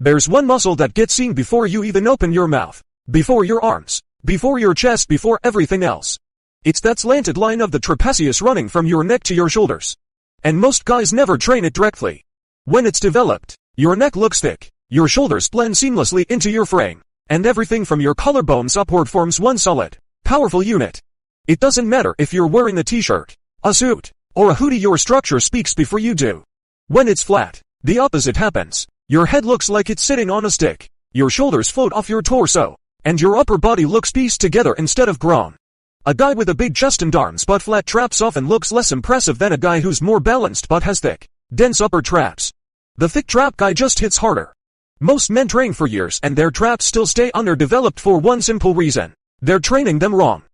There's one muscle that gets seen before you even open your mouth, before your arms, before your chest, before everything else. It's that slanted line of the trapezius running from your neck to your shoulders. And most guys never train it directly. When it's developed, your neck looks thick, your shoulders blend seamlessly into your frame, and everything from your collarbones upward forms one solid, powerful unit. It doesn't matter if you're wearing a t-shirt, a suit, or a hoodie, your structure speaks before you do. When it's flat, the opposite happens. Your head looks like it's sitting on a stick, your shoulders float off your torso, and your upper body looks pieced together instead of grown. A guy with a big chest and arms but flat traps often looks less impressive than a guy who's more balanced but has thick, dense upper traps. The thick trap guy just hits harder. Most men train for years and their traps still stay underdeveloped for one simple reason. They're training them wrong.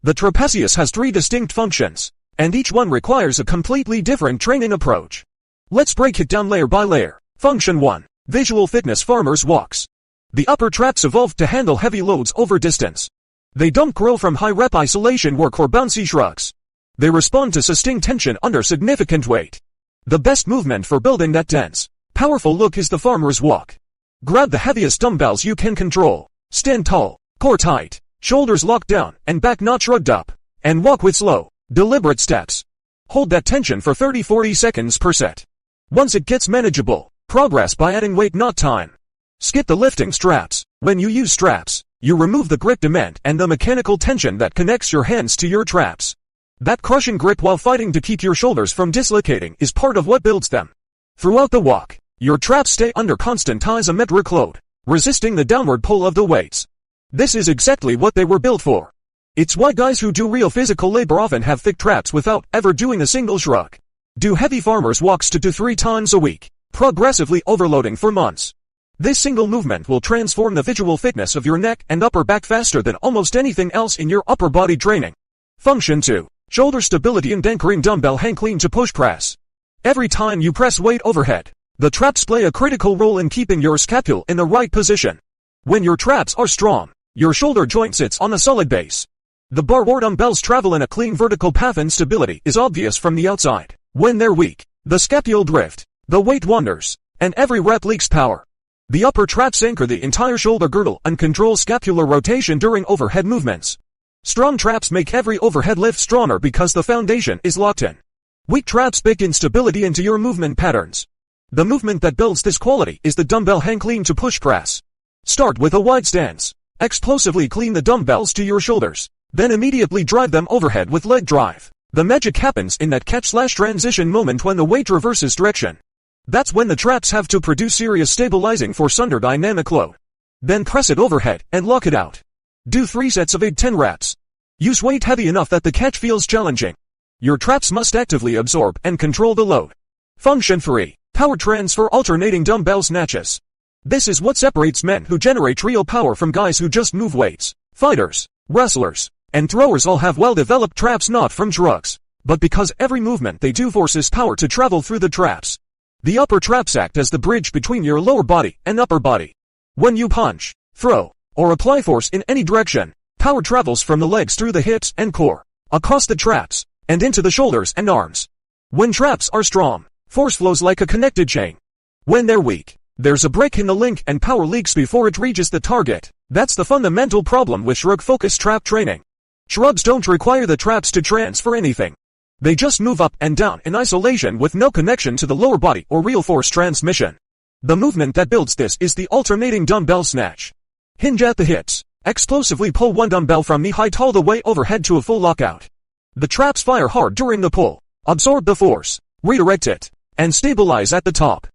The trapezius has 3 distinct functions, and each one requires a completely different training approach. Let's break it down layer by layer. Function 1. Visual fitness, farmer's walks. The upper traps evolved to handle heavy loads over distance. They don't grow from high-rep isolation work or bouncy shrugs. They respond to sustained tension under significant weight. The best movement for building that dense, powerful look is the farmer's walk. Grab the heaviest dumbbells you can control. Stand tall, core tight, shoulders locked down, and back not shrugged up. And walk with slow, deliberate steps. Hold that tension for 30-40 seconds per set. Once it gets manageable, progress by adding weight, not time. Skip the lifting straps. When you use straps, you remove the grip demand and the mechanical tension that connects your hands to your traps. That crushing grip while fighting to keep your shoulders from dislocating is part of what builds them. Throughout the walk, your traps stay under constant isometric load, resisting the downward pull of the weights. This is exactly what they were built for. It's why guys who do real physical labor often have thick traps without ever doing a single shrug. Do heavy farmer's walks 2 to 3 times a week, progressively overloading for months. This single movement will transform the visual fitness of your neck and upper back faster than almost anything else in your upper body training. Function 2. Shoulder stability and anchoring. Dumbbell hang clean to push press. Every time you press weight overhead, the traps play a critical role in keeping your scapula in the right position. When your traps are strong, your shoulder joint sits on a solid base. The bar or dumbbells travel in a clean vertical path and stability is obvious from the outside. When they're weak, the scapula drift, the weight wanders, and every rep leaks power. The upper traps anchor the entire shoulder girdle and control scapular rotation during overhead movements. Strong traps make every overhead lift stronger because the foundation is locked in. Weak traps bake instability into your movement patterns. The movement that builds this quality is the dumbbell hang clean to push press. Start with a wide stance. Explosively clean the dumbbells to your shoulders. Then immediately drive them overhead with leg drive. The magic happens in that catch/transition moment when the weight reverses direction. That's when the traps have to produce serious stabilizing force under dynamic load. Then press it overhead and lock it out. Do 3 sets of 8-10 reps. Use weight heavy enough that the catch feels challenging. Your traps must actively absorb and control the load. Function 3. Power transfer. Alternating dumbbell snatches. This is what separates men who generate real power from guys who just move weights. Fighters, wrestlers, and throwers all have well-developed traps, not from shrugs, but because every movement they do forces power to travel through the traps. The upper traps act as the bridge between your lower body and upper body. When you punch, throw, or apply force in any direction, power travels from the legs through the hips and core, across the traps, and into the shoulders and arms. When traps are strong, force flows like a connected chain. When they're weak, there's a break in the link and power leaks before it reaches the target. That's the fundamental problem with shrug-focused trap training. Shrugs don't require the traps to transfer anything. They just move up and down in isolation with no connection to the lower body or real force transmission. The movement that builds this is the alternating dumbbell snatch. Hinge at the hips. Explosively pull one dumbbell from knee-height all the way overhead to a full lockout. The traps fire hard during the pull. Absorb the force, redirect it, and stabilize at the top.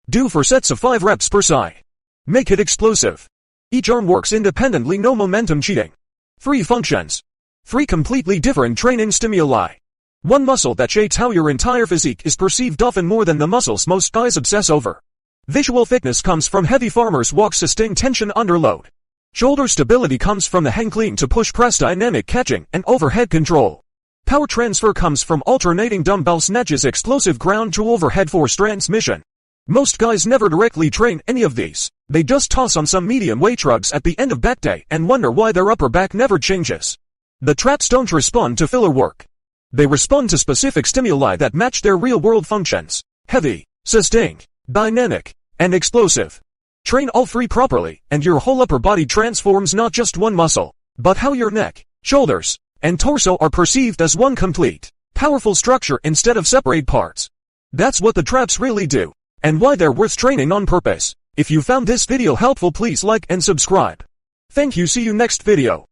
Do 4 sets of 5 reps per side. Make it explosive. Each arm works independently, no momentum cheating. 3 functions. 3 completely different training stimuli. One muscle that shapes how your entire physique is perceived often more than the muscles most guys obsess over. Visual fitness comes from heavy farmer's walk, sustained tension under load. Shoulder stability comes from the hang clean to push press, dynamic catching and overhead control. Power transfer comes from alternating dumbbell snatches, explosive ground to overhead force transmission. Most guys never directly train any of these. They just toss on some medium weight shrugs at the end of back day and wonder why their upper back never changes. The traps don't respond to filler work. They respond to specific stimuli that match their real-world functions. Heavy, sustained, dynamic, and explosive. Train all three properly, and your whole upper body transforms not just one muscle, but how your neck, shoulders, and torso are perceived as one complete, powerful structure instead of separate parts. That's what the traps really do, and why they're worth training on purpose. If you found this video helpful, please like and subscribe. Thank you. See you next video.